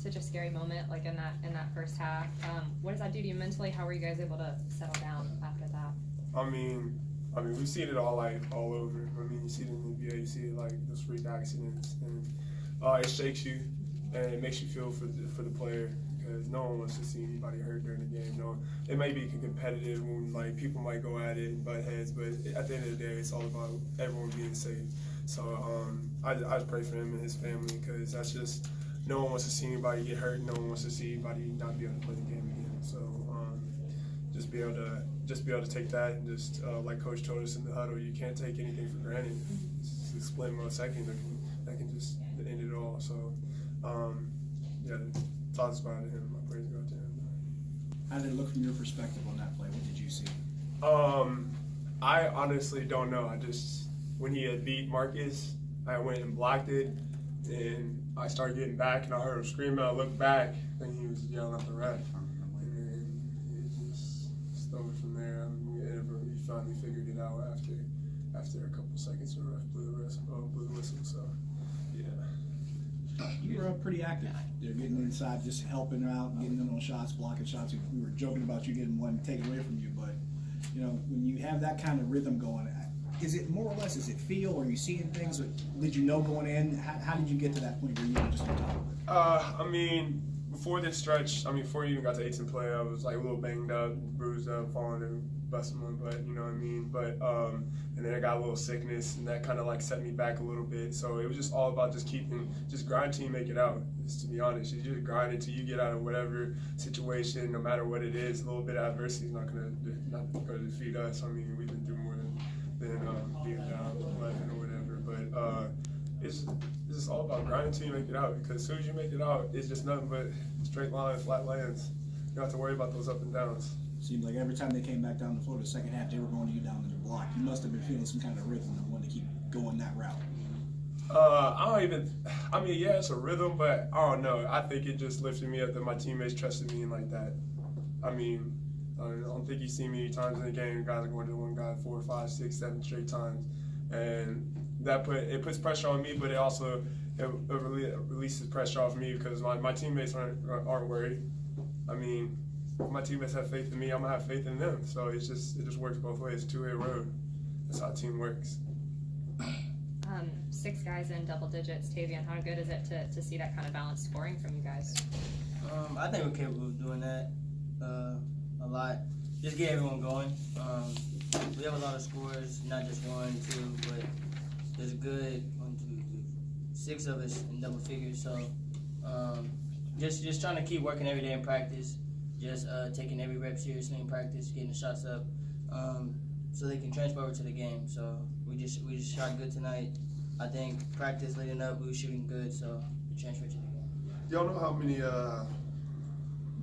such a scary moment, like in that first half. What does that do to you mentally? How were you guys able to settle down after that? I mean, we've seen it all over. I mean, you see it in the NBA, you see it like those freak accidents, and it shakes you and it makes you feel for the player, because no one wants to see anybody hurt during the game. No, it may be competitive when like people might go at it and butt heads, but at the end of the day, it's all about everyone being safe. So I just pray for him and his family, because that's just, no one wants to see anybody get hurt. No one wants to see anybody not be able to play the game again. So just be able to take that, and just like Coach told us in the huddle, you can't take anything for granted. It's a split second that can just end it all. So yeah, thoughts about him. My praise go to him. How did it look from your perspective on that play? What did you see? I honestly don't know. When he had beat Marcus, I went and blocked it, and I started getting back, and I heard him screaming. I looked back, and he was yelling at the ref. And then it just stole it from there. He finally figured it out after a couple seconds. The ref blew the whistle. So yeah. You were pretty active. They're getting inside, just helping her out, getting in on shots, blocking shots. We were joking about you getting one taken away from you, but you know, when you have that kind of rhythm going, is it more or less, is it feel, or are you seeing things? Did you know going in? How did you get to that point where you were just on top of it? I mean, before this stretch, before you even got to 18 play, I was like a little banged up, bruised up, falling and busting one, but you know what I mean? But, and then I got a little sickness, and that kind of like set me back a little bit. So it was just all about just grind till you make it out. Just to be honest, you just grind until you get out of whatever situation, no matter what it is. A little bit of adversity is not gonna defeat us. I mean, we've been through more than being down 11 or whatever. But it's just all about grinding till you make it out, because as soon as you make it out, it's just nothing but straight line, flat lands. You don't have to worry about those up and downs. Seemed like every time they came back down the floor the second half, they were going to you down in the block. You must have been feeling some kind of rhythm and wanted to keep going that route. Yeah, it's a rhythm, but I don't know. I think it just lifted me up that my teammates trusted me like that. I don't think you see many times in the game guys are going to one guy 4, 5, 6, 7 straight times, and it puts pressure on me, but it also releases pressure off me, because my teammates aren't worried. My teammates have faith in me, I'm gonna have faith in them. So it just works both ways. It's a two-way road. That's how a team works. 6 guys in double digits. Tavian, how good is it to see that kind of balanced scoring from you guys? I think we're capable of doing that a lot. Just get everyone going. We have a lot of scores, not just 1, 2, but there's a good 1, 2, 3, 6 of us in double figures. So just trying to keep working every day in practice. Just taking every rep seriously in practice, getting the shots up, so they can transfer over to the game. So we just shot good tonight. I think practice leading up, we were shooting good, so we transferred to the game. Y'all know how many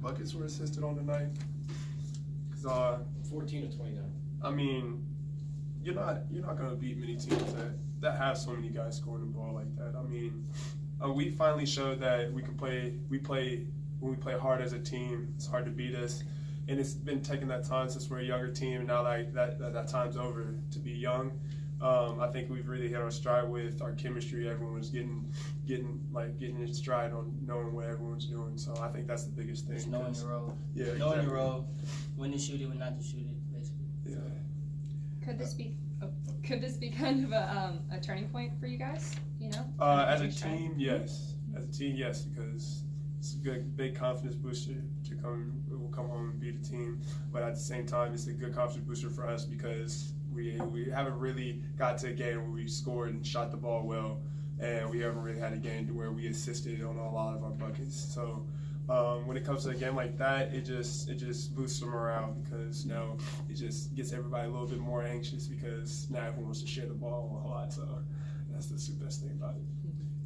buckets were assisted on tonight? 'Cause 14 to 29. You're not gonna beat many teams that have so many guys scoring the ball like that. We finally showed that we can play. When we play hard as a team, it's hard to beat us. And it's been taking that time since we're a younger team, and now that time's over to be young. I think we've really hit our stride with our chemistry. Everyone was getting in stride on knowing what everyone's doing. So I think that's the biggest thing. Just knowing your role. Yeah, knowing exactly. your role, when to shoot it, when not to shoot it, basically. Yeah. Could this be kind of a turning point for you guys? You know, as a team, yes. As a team, yes, because it's a good, big confidence booster to come home and beat a team. But at the same time, it's a good confidence booster for us, because we haven't really got to a game where we scored and shot the ball well, and we haven't really had a game to where we assisted on a lot of our buckets. So when it comes to a game like that, it just boosts the morale, because now it just gets everybody a little bit more anxious, because now everyone wants to share the ball a lot. So that's the best thing about it.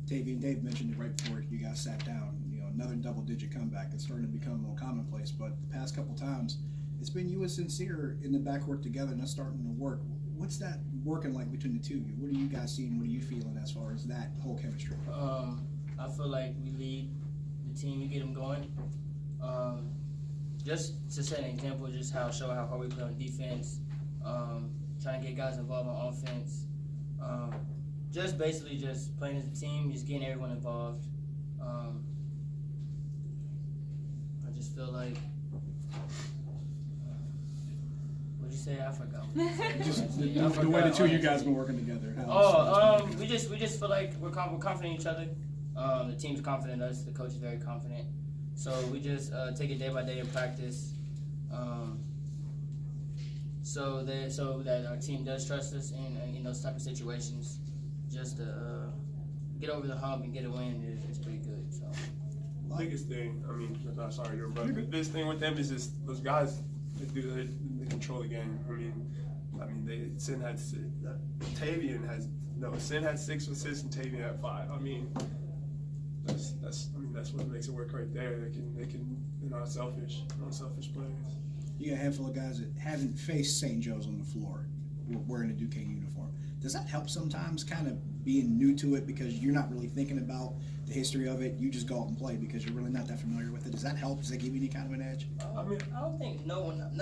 Dave mentioned it right before you guys sat down. You know, another double-digit comeback. It's starting to become more commonplace. But the past couple times, it's been you and Sincere in the backcourt together, and that's starting to work. What's that working like between the two of you? What are you guys seeing? What are you feeling as far as that whole chemistry? I feel like we lead the team, we get them going. Just to set an example, just show how hard we play on defense. Trying to get guys involved on offense. Just basically just playing as a team, just getting everyone involved. like. What'd you say? I forgot. Just the, Yeah, I the way the forgot. two of you guys been working together. how Oh, it's been we just feel like we're confident in each other. The team's confident in us. The coach is very confident. So we just take it day by day in practice. So that our team does trust us in those type of situations. Just to get over the hump and get a win is pretty good. So Biggest thing, I mean, I'm sorry, your brother. The biggest thing with them is just those guys. They control the game. I mean, Sin had Tavian has Sin had 6 assists and Tavian had 5. I mean, that's what makes it work right there. They can they're not selfish players. You got a handful of guys that haven't faced St. Joe's on the floor wearing a Duquesne uniform. Does that help sometimes, kind of being new to it, because you're not really thinking about the history of it? You just go out and play because you're really not that familiar with it. Does that help? Does that give you any kind of an edge? I mean, I don't think no one on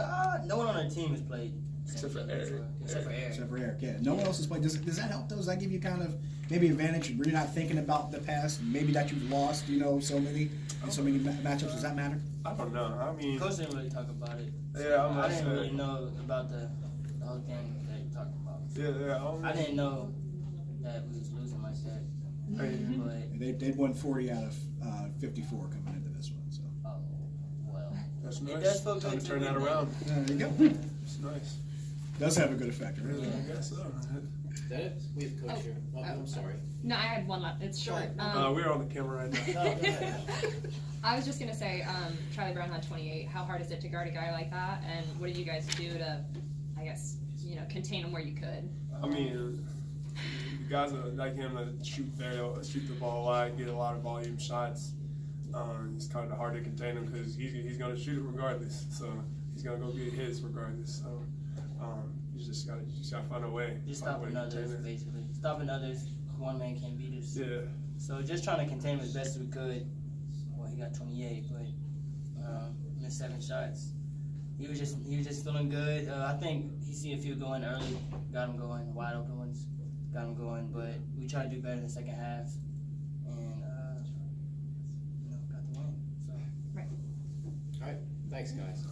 our team has played Except for Eric. Except for Eric. Except for Eric, yeah. No one else has played. Does that help, though? Does that give you kind of maybe advantage where you're not thinking about the past, maybe that you've lost, so many matchups? Does that matter? I don't know. I mean, Coach didn't really talk about it. Yeah, I didn't really know about the whole thing that you talked about. yeah. I didn't know that we was losing like that. But They'd won 40 out of 54 coming into this one. So well, That's it nice. does feel Time good to turn win that around. there you go. It's nice. Does have a good effect, right? Yeah, I guess so. Is that it? We have Coach here. Oh, I'm sorry. No, I had one left. It's short. We're on the camera right now. No, go ahead. I was just gonna say, Charlie Brown had 28. How hard is it to guard a guy like that? And what did you guys do to, I guess, contain him where you could? I mean, the guys like him that shoot the ball a lot, get a lot of volume shots. It's kind of hard to contain him because he's going to shoot it regardless. So he's going to go get his regardless. So you just got to find a way. Just stopping others, basically. Stopping others. One man can't beat us. Yeah. So just trying to contain him as best as we could. Well, he got 28, but missed 7 shots. He was just feeling good. I think he seen a few going early, got him going. Wide open ones, got him going. But we tried to do better in the second half, and got the win. So. All right. Thanks, guys.